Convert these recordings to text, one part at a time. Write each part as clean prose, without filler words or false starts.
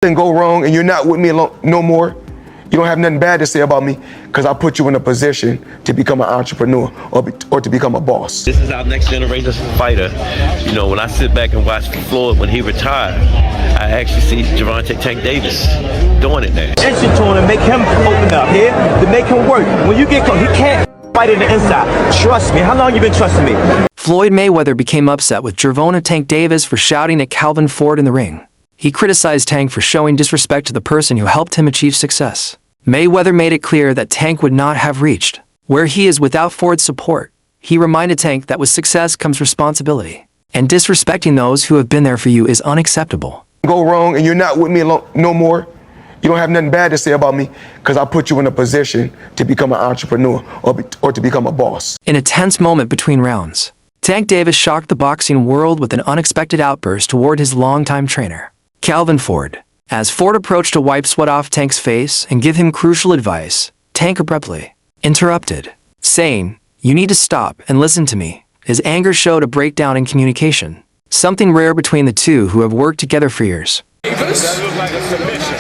Thing go wrong and you're not with me no more, you don't have nothing bad to say about me because I put you in a position to become an entrepreneur or to become a boss. This is our next generation fighter. You know, when I sit back and watch Floyd when he retired, I actually see Gervonta Tank Davis doing it now. Engine to him to make him open up here, to make him work. When you get close, he can't fight in the inside. Trust me. How long you been trusting me? Floyd Mayweather became upset with Gervonta Tank Davis for shouting at Calvin Ford in the ring. He criticized Tank for showing disrespect to the person who helped him achieve success. Mayweather made it clear that Tank would not have reached where he is without Ford's support. He reminded Tank that with success comes responsibility, and disrespecting those who have been there for you is unacceptable. Go wrong and you're not with me no more, you don't have nothing bad to say about me because I put you in a position to become an entrepreneur or to become a boss. In a tense moment between rounds, Tank Davis shocked the boxing world with an unexpected outburst toward his longtime trainer, Calvin Ford. As Ford approached to wipe sweat off Tank's face and give him crucial advice, Tank abruptly interrupted, saying, "You need to stop and listen to me." His anger showed a breakdown in communication, something rare between the two who have worked together for years. Davis? That looks like a submission.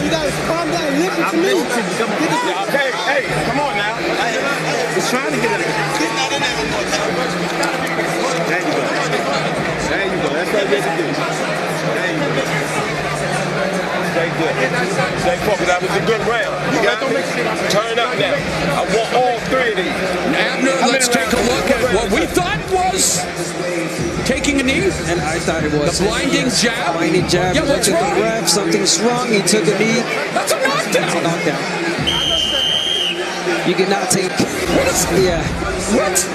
You gotta calm down and listen to me. Hey, come on now. He's trying to get it. There you go. There you go. That's what they do. There you go. Stay good. Stay focused. That was a good round. You got me? Turn up now. I want all three of these. Abner, let's take a look at what we thought was taking a knee. And I thought it was. The blinding jab. Blinding jab. Yeah, what's wrong? The ref, something's wrong. He took a knee. That's a knockdown. That's a knockdown. You cannot take. What is Yeah. What?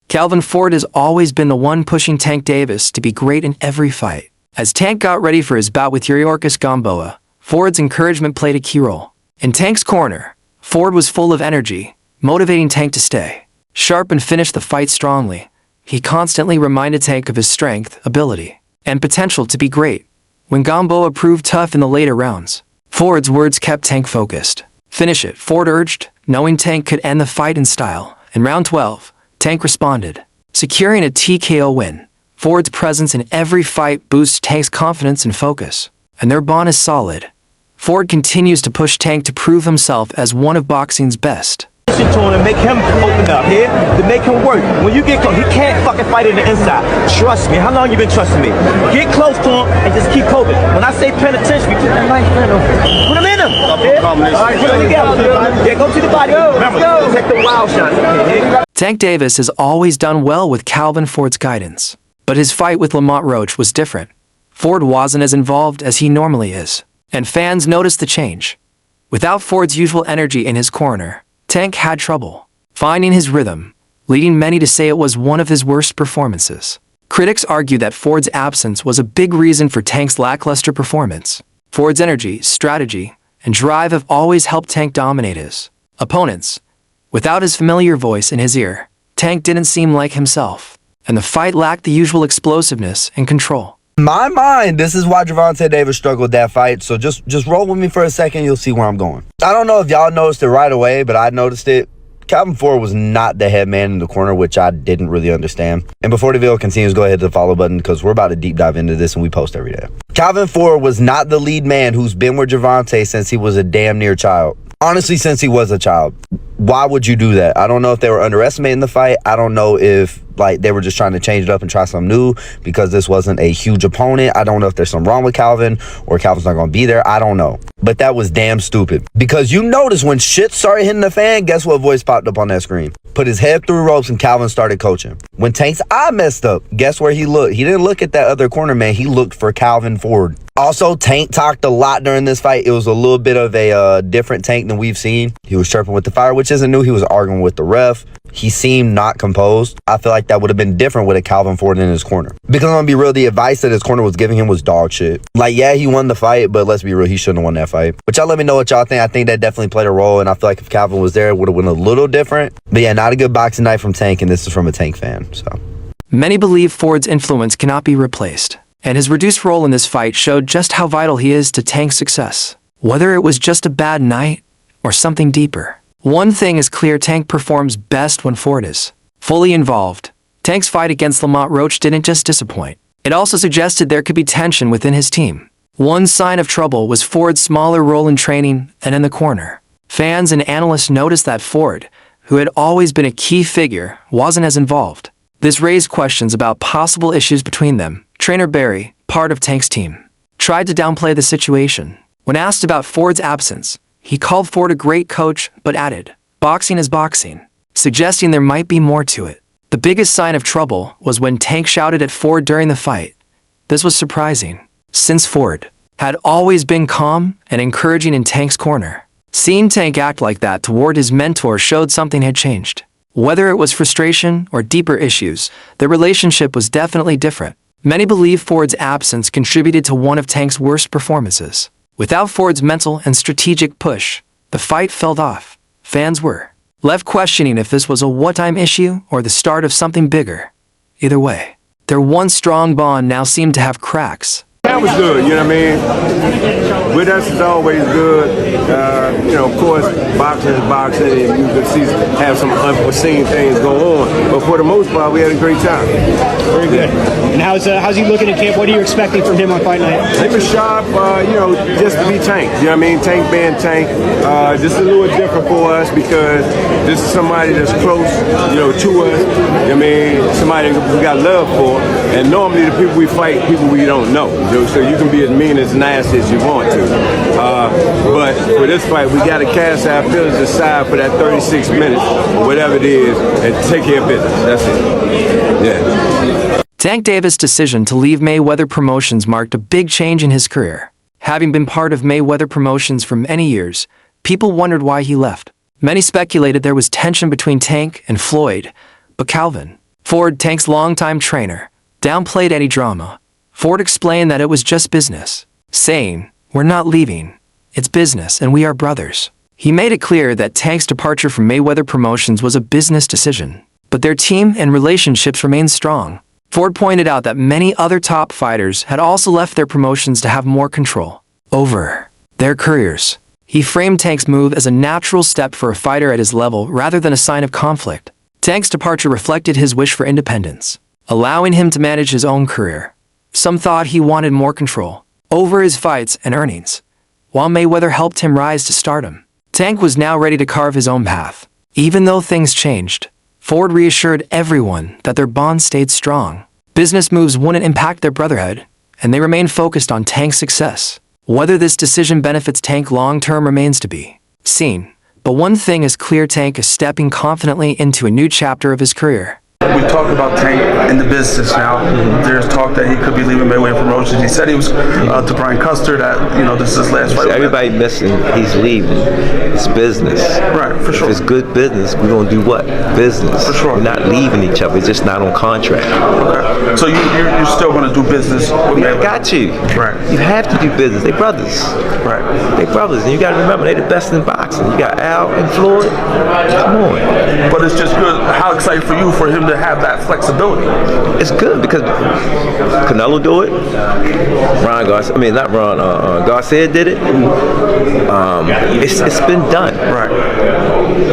Calvin Ford has always been the one pushing Tank Davis to be great in every fight. As Tank got ready for his bout with Yuriorkis Gamboa, Ford's encouragement played a key role. In Tank's corner, Ford was full of energy, motivating Tank to stay sharp and finish the fight strongly. He constantly reminded Tank of his strength, ability, and potential to be great. When Gamboa proved tough in the later rounds, Ford's words kept Tank focused. "Finish it," Ford urged, knowing Tank could end the fight in style. In round 12, Tank responded, securing a TKO win. Ford's presence in every fight boosts Tank's confidence and focus, and their bond is solid. Ford continues to push Tank to prove himself as one of boxing's best. To him to make him open up here, to make him work. When you get close, he can't fucking fight in the inside. Trust me. How long you been trusting me? Get close to him and just keep poking. When I say penitentiary, put that knife in him. Put him in him. All right, put him together. Yeah, go to the body. Remember, take the wild shots. Tank Davis has always done well with Calvin Ford's guidance, but his fight with Lamont Roach was different. Ford wasn't as involved as he normally is, and fans noticed the change. Without Ford's usual energy in his corner, Tank had trouble finding his rhythm, leading many to say it was one of his worst performances. Critics argue that Ford's absence was a big reason for Tank's lackluster performance. Ford's energy, strategy, and drive have always helped Tank dominate his opponents. Without his familiar voice in his ear, Tank didn't seem like himself, and the fight lacked the usual explosiveness and control. My mind, this is why Gervonta Davis struggled that fight, so just roll with me for a second, you'll see where I'm going. I don't know if y'all noticed it right away, but I noticed it. Calvin Ford was not the head man in the corner, which I didn't really understand. And before the video continues, go ahead to the follow button because we're about to deep dive into this and we post every day. Calvin Ford was not the lead man who's been with Gervonta since he was a damn near child. Honestly, since he was a child. Why would you do that? I don't know if they were underestimating the fight. I don't know if they were just trying to change it up and try something new because this wasn't a huge opponent. I don't know if there's something wrong with Calvin or Calvin's not going to be there. I don't know. But that was damn stupid. Because you notice when shit started hitting the fan, guess what voice popped up on that screen? Put his head through ropes and Calvin started coaching. When Tank's eye messed up, guess where he looked? He didn't look at that other corner man. He looked for Calvin Ford. Also, Tank talked a lot during this fight. It was a little bit of a different Tank than we've seen. He was chirping with the fire, which isn't new. He was arguing with the ref. He seemed not composed. I feel like that would have been different with a Calvin Ford in his corner. Because I'm going to be real, the advice that his corner was giving him was dog shit. Yeah, he won the fight, but let's be real, he shouldn't have won that fight. But y'all let me know what y'all think. I think that definitely played a role, and I feel like if Calvin was there, it would have been a little different. But yeah, not a good boxing night from Tank, and this is from a Tank fan, so. Many believe Ford's influence cannot be replaced, and his reduced role in this fight showed just how vital he is to Tank's success. Whether it was just a bad night or something deeper. One thing is clear, Tank performs best when Ford is fully involved. Tank's fight against Lamont Roach didn't just disappoint. It also suggested there could be tension within his team. One sign of trouble was Ford's smaller role in training and in the corner. Fans and analysts noticed that Ford, who had always been a key figure, wasn't as involved. This raised questions about possible issues between them. Trainer Barry, part of Tank's team, tried to downplay the situation. When asked about Ford's absence, he called Ford a great coach, but added, "Boxing is boxing," suggesting there might be more to it. The biggest sign of trouble was when Tank shouted at Ford during the fight. This was surprising, since Ford had always been calm and encouraging in Tank's corner. Seeing Tank act like that toward his mentor showed something had changed. Whether it was frustration or deeper issues, their relationship was definitely different. Many believe Ford's absence contributed to one of Tank's worst performances. Without Ford's mental and strategic push, the fight fell off. Fans were left questioning if this was a one-time issue or the start of something bigger. Either way, their once strong bond now seemed to have cracks. That was good, you know what I mean? With us is always good. Of course, boxing is boxing, and you can see have some unforeseen things go on. But for the most part, we had a great time. Very good. And how's he looking at camp? What are you expecting from him on fight night? He was sharp, just to be Tank. You know what I mean? Tank being Tank. Just a little different for us because this is somebody that's close, to us. You know what I mean? Somebody we got love for. And normally the people we fight, people we don't know. So you can be as mean as nasty as you want to. But for this fight, we got to cast our feelings aside for that 36 minutes or whatever it is and take care of business. That's it. Yeah. Tank Davis' decision to leave Mayweather Promotions marked a big change in his career. Having been part of Mayweather Promotions for many years, people wondered why he left. Many speculated there was tension between Tank and Floyd, but Calvin Ford, Tank's longtime trainer, downplayed any drama. Ford explained that it was just business, saying, "We're not leaving. It's business and we are brothers." He made it clear that Tank's departure from Mayweather Promotions was a business decision, but their team and relationships remained strong. Ford pointed out that many other top fighters had also left their promotions to have more control over their careers. He framed Tank's move as a natural step for a fighter at his level rather than a sign of conflict. Tank's departure reflected his wish for independence, allowing him to manage his own career. Some thought he wanted more control over his fights and earnings, while Mayweather helped him rise to stardom. Tank was now ready to carve his own path. Even though things changed, Ford reassured everyone that their bond stayed strong. Business moves wouldn't impact their brotherhood, and they remained focused on Tank's success. Whether this decision benefits Tank long-term remains to be seen. But one thing is clear: Tank is stepping confidently into a new chapter of his career. We talked about Tank in the business now. There's talk that he could be leaving Mayweather Promotions. He said he was to Brian Custer that, this is his last fight. Everybody missing, he's leaving. It's business. Right, for sure. If it's good business, we're going to do what? Business. For sure. We're not leaving each other. It's just not on contract. Okay. So you're still going to do business with Mayweather? Got you. Right. You have to do business. They brothers. Right. They brothers. And you got to remember, they the best in boxing. You got Al and Floyd. Come on. But it's just good. How excited for you for him to have that flexibility? It's good because Canelo do it. Ron Garcia, Garcia did it. It's been done. Right.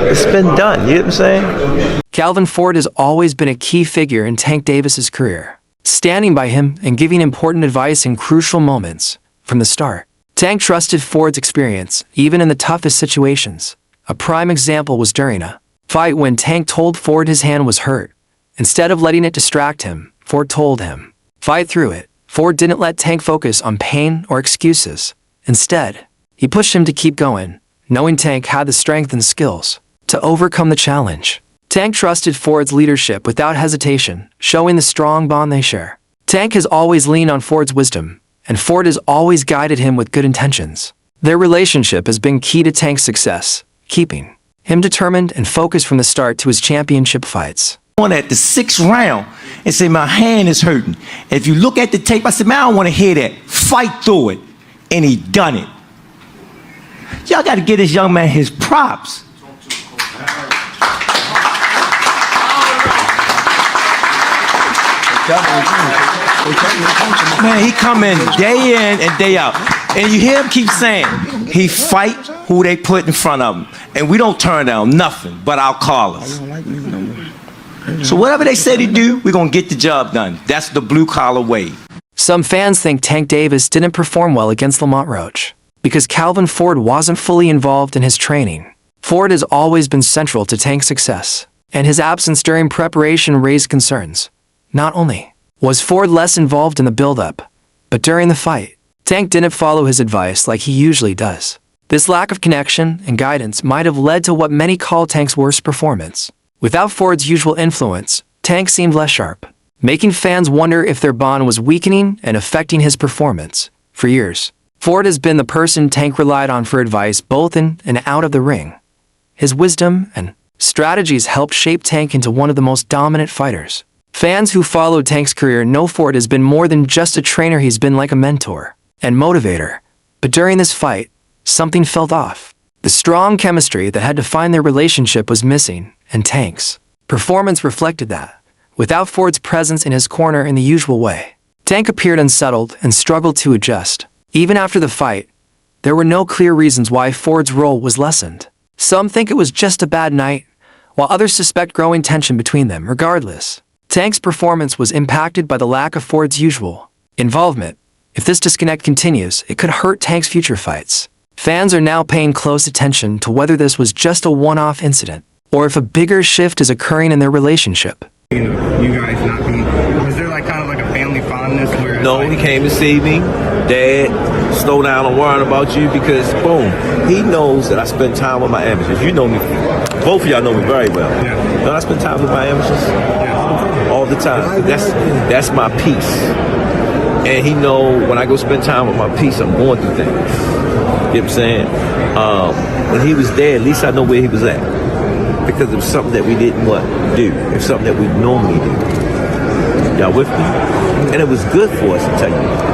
It's been done. You know what I'm saying? Calvin Ford has always been a key figure in Tank Davis' career, standing by him and giving important advice in crucial moments from the start. Tank trusted Ford's experience, even in the toughest situations. A prime example was during a fight when Tank told Ford his hand was hurt. Instead of letting it distract him, Ford told him, "Fight through it." Ford didn't let Tank focus on pain or excuses. Instead, he pushed him to keep going, knowing Tank had the strength and skills to overcome the challenge. Tank trusted Ford's leadership without hesitation, showing the strong bond they share. Tank has always leaned on Ford's wisdom, and Ford has always guided him with good intentions. Their relationship has been key to Tank's success, keeping him determined and focused from the start to his championship fights. At the 6th round and say, "My hand is hurting." If you look at the tape, I said, "Man, I don't want to hear that. Fight through it." And he done it. Y'all got to give this young man his props. Man, he come in day in and day out. And you hear him keep saying, he fight who they put in front of him. And we don't turn down nothing but our callers. So whatever they say to do, we're going to get the job done. That's the blue-collar way. Some fans think Tank Davis didn't perform well against Lamont Roach because Calvin Ford wasn't fully involved in his training. Ford has always been central to Tank's success, and his absence during preparation raised concerns. Not only was Ford less involved in the build-up, but during the fight, Tank didn't follow his advice like he usually does. This lack of connection and guidance might have led to what many call Tank's worst performance. Without Ford's usual influence, Tank seemed less sharp, making fans wonder if their bond was weakening and affecting his performance. For years, Ford has been the person Tank relied on for advice both in and out of the ring. His wisdom and strategies helped shape Tank into one of the most dominant fighters. Fans who followed Tank's career know Ford has been more than just a trainer. He's been like a mentor and motivator. But during this fight, something felt off. The strong chemistry that had defined their relationship was missing, and Tank's performance reflected that. Without Ford's presence in his corner in the usual way, Tank appeared unsettled and struggled to adjust. Even after the fight, there were no clear reasons why Ford's role was lessened. Some think it was just a bad night, while others suspect growing tension between them. Regardless, Tank's performance was impacted by the lack of Ford's usual involvement. If this disconnect continues, it could hurt Tank's future fights. Fans are now paying close attention to whether this was just a one-off incident, or if a bigger shift is occurring in their relationship. You guys not be, was there like kind of like a family fondness where? No, he came to see me. Dad, slow down on worrying about you because, boom, he knows that I spend time with my amateurs. You know me, both of y'all know me very well. Yeah. Don't I spend time with my amateurs? Yeah. All the time. That's my peace. And he know when I go spend time with my peace, I'm going through things. You know what I'm saying? When he was there, at least I know where he was at. Because it was something that we didn't do. It was something that we normally do. Y'all with me? And it was good for us, to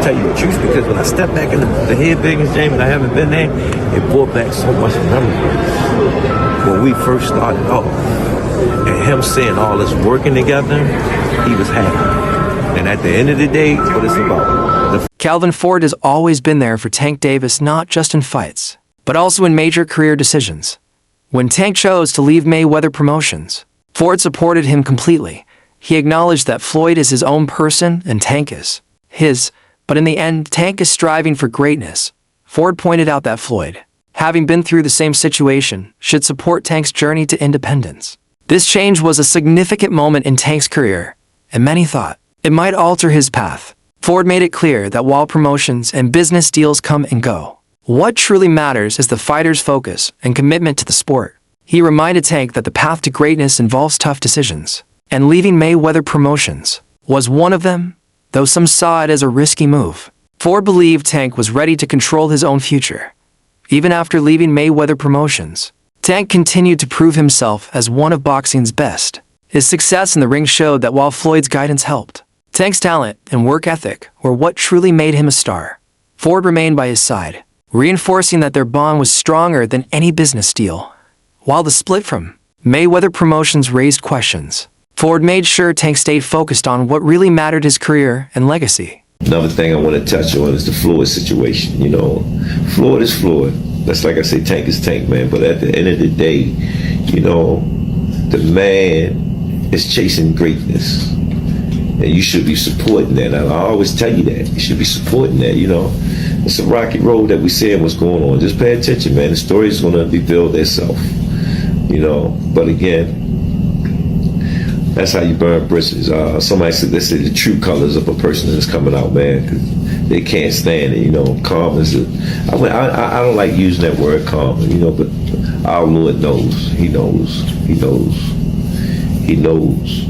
tell you the truth, because when I stepped back in the head biggest game and I haven't been there, it brought back so much memories. When we first started off, and him seeing all this working together, he was happy. And at the end of the day, what it's about. Calvin Ford has always been there for Tank Davis, not just in fights, but also in major career decisions. When Tank chose to leave Mayweather Promotions, Ford supported him completely. He acknowledged that Floyd is his own person and Tank is his, but in the end, Tank is striving for greatness. Ford pointed out that Floyd, having been through the same situation, should support Tank's journey to independence. This change was a significant moment in Tank's career, and many thought it might alter his path. Ford made it clear that while promotions and business deals come and go, what truly matters is the fighter's focus and commitment to the sport. He reminded Tank that the path to greatness involves tough decisions, and leaving Mayweather Promotions was one of them, though some saw it as a risky move. Ford believed Tank was ready to control his own future. Even after leaving Mayweather Promotions, Tank continued to prove himself as one of boxing's best. His success in the ring showed that while Floyd's guidance helped, Tank's talent and work ethic were what truly made him a star. Ford remained by his side, reinforcing that their bond was stronger than any business deal. While the split from Mayweather Promotions raised questions, Ford made sure Tank stayed focused on what really mattered: his career and legacy. Another thing I want to touch on is the Floyd situation. You know, Floyd is Floyd. That's like I say, Tank is Tank, man. But at the end of the day, you know, the man is chasing greatness. And you should be supporting that. I always tell you that. You should be supporting that, you know. It's a rocky road that we seeing what's going on. Just pay attention, man. The story is going to reveal itself, you know. But again, that's how you burn bridges. Somebody said they say the true colors of a person is coming out, man, because they can't stand it, you know. Calm is I don't like using that word calm, you know, but our Lord knows. He knows. He knows. He knows.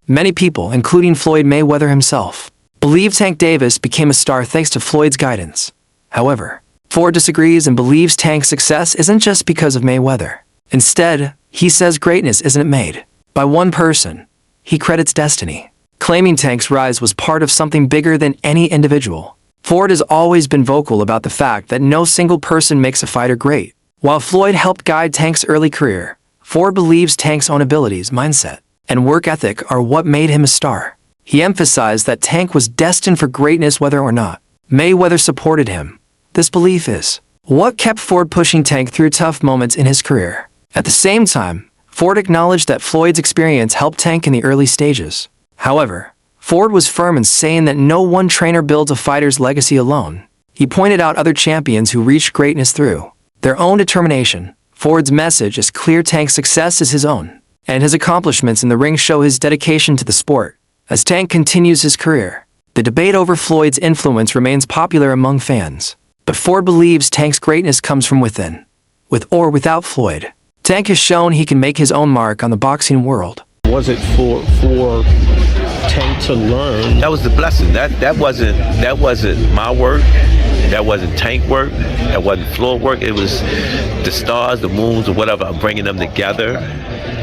Many people, including Floyd Mayweather himself, believe Tank Davis became a star thanks to Floyd's guidance. However, Ford disagrees and believes Tank's success isn't just because of Mayweather. Instead, he says greatness isn't made by one person. He credits destiny, claiming Tank's rise was part of something bigger than any individual. Ford has always been vocal about the fact that no single person makes a fighter great. While Floyd helped guide Tank's early career, Ford believes Tank's own abilities, mindset, and work ethic are what made him a star. He emphasized that Tank was destined for greatness whether or not Mayweather supported him. This belief is what kept Ford pushing Tank through tough moments in his career. At the same time, Ford acknowledged that Floyd's experience helped Tank in the early stages. However, Ford was firm in saying that no one trainer builds a fighter's legacy alone. He pointed out other champions who reached greatness through their own determination. Ford's message is clear: Tank's success is his own, and his accomplishments in the ring show his dedication to the sport. As Tank continues his career, the debate over Floyd's influence remains popular among fans. But Ford believes Tank's greatness comes from within. With or without Floyd, Tank has shown he can make his own mark on the boxing world. Was it for Tank to learn? That was the blessing. That wasn't my work. That wasn't Tank work. That wasn't Floyd work. It was the stars, the moons, or whatever. I'm bringing them together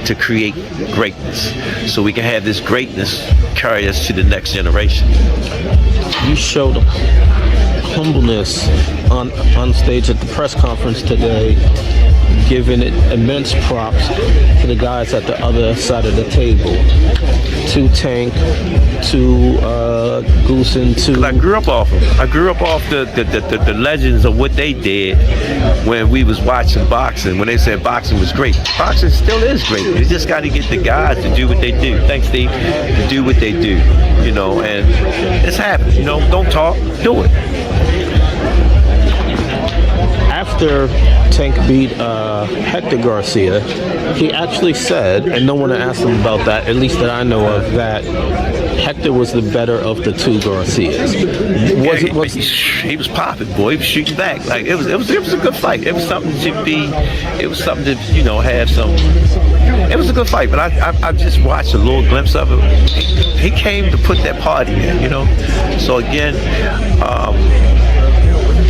to create greatness, so we can have this greatness carry us to the next generation. You showed humbleness on stage at the press conference today, giving it immense props to the guys at the other side of the table, to Tank, to Goosen, to... I grew up off them. I grew up off the legends of what they did when we was watching boxing, when they said boxing was great. Boxing still is great. You just got to get the guys to do what they do. Thanks, Steve. To do what they do, you know, and it's happening. You know, don't talk, do it. After Tank beat Hector Garcia, he actually said, and no one asked him about that, at least that I know of, that Hector was the better of the two Garcias. He was popping, boy. He was shooting back. Like it was a good fight. It was something to be. It was something to, you know, have some. It was a good fight, but I just watched a little glimpse of it. He came to put that party in, you know. So again,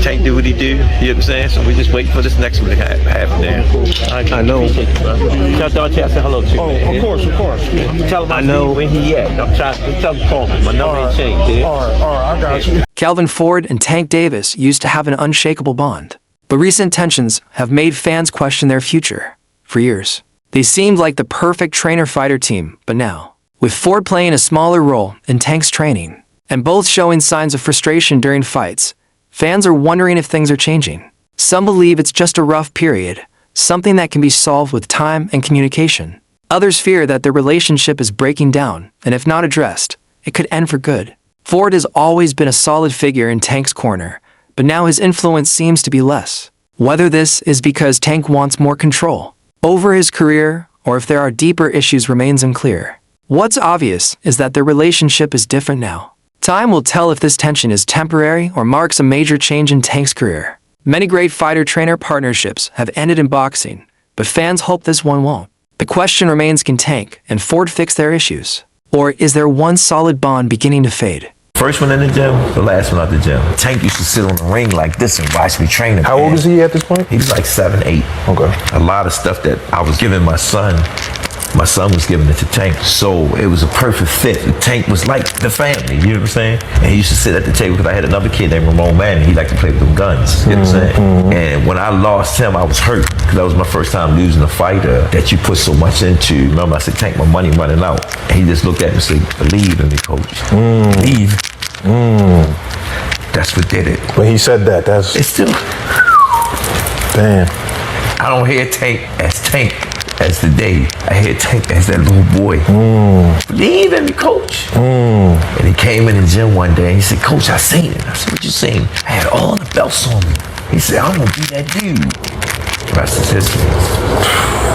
Tank do what he do, you know what I'm saying? So we just waiting for this next one to happen there. I know. Tell Darcy I said hello to you. Oh, of course. Tell him I know where he at. I'm trying to tell him to call me. My number ain't changed, dude. All right, I got you. Calvin Ford and Tank Davis used to have an unshakable bond, but recent tensions have made fans question their future. For years, they seemed like the perfect trainer-fighter team, but now, with Ford playing a smaller role in Tank's training, and both showing signs of frustration during fights, fans are wondering if things are changing. Some believe it's just a rough period, something that can be solved with time and communication. Others fear that their relationship is breaking down, and if not addressed, it could end for good. Ford has always been a solid figure in Tank's corner, but now his influence seems to be less. Whether this is because Tank wants more control over his career, or if there are deeper issues remains unclear. What's obvious is that their relationship is different now. Time will tell if this tension is temporary or marks a major change in Tank's career. Many great fighter-trainer partnerships have ended in boxing, but fans hope this one won't. The question remains, can Tank and Ford fix their issues? Or is there one solid bond beginning to fade? First one in the gym, the last one out the gym. Tank used to sit on the ring like this and watch me train him. How old is he at this point? He was like 7, 8. Okay. A lot of stuff that I was giving my son was giving it to Tank. So it was a perfect fit. Tank was like the family, you know what I'm saying? And he used to sit at the table because I had another kid named Ramon Manning. He liked to play with them guns, you know what I'm saying? And when I lost him, I was hurt because that was my first time losing a fighter that you put so much into. Remember, I said, Tank, my money running out. And he just looked at me and said, believe in me, coach. Believe. That's what did it. When he said that, it's still. Damn. I don't hear Tank as the day. I hear Tank as that little boy. Believe in me, coach. And he came in the gym one day and he said, Coach, I seen it. I said, what you seen? I had all the belts on me. He said, I'm gonna be that dude. The rest is history.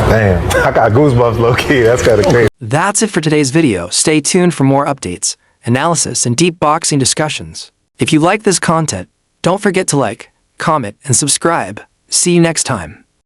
Damn, I got goosebumps low-key. That's kind of crazy. That's it for today's video. Stay tuned for more updates, analysis, and deep boxing discussions. If you like this content, don't forget to like, comment, and subscribe. See you next time.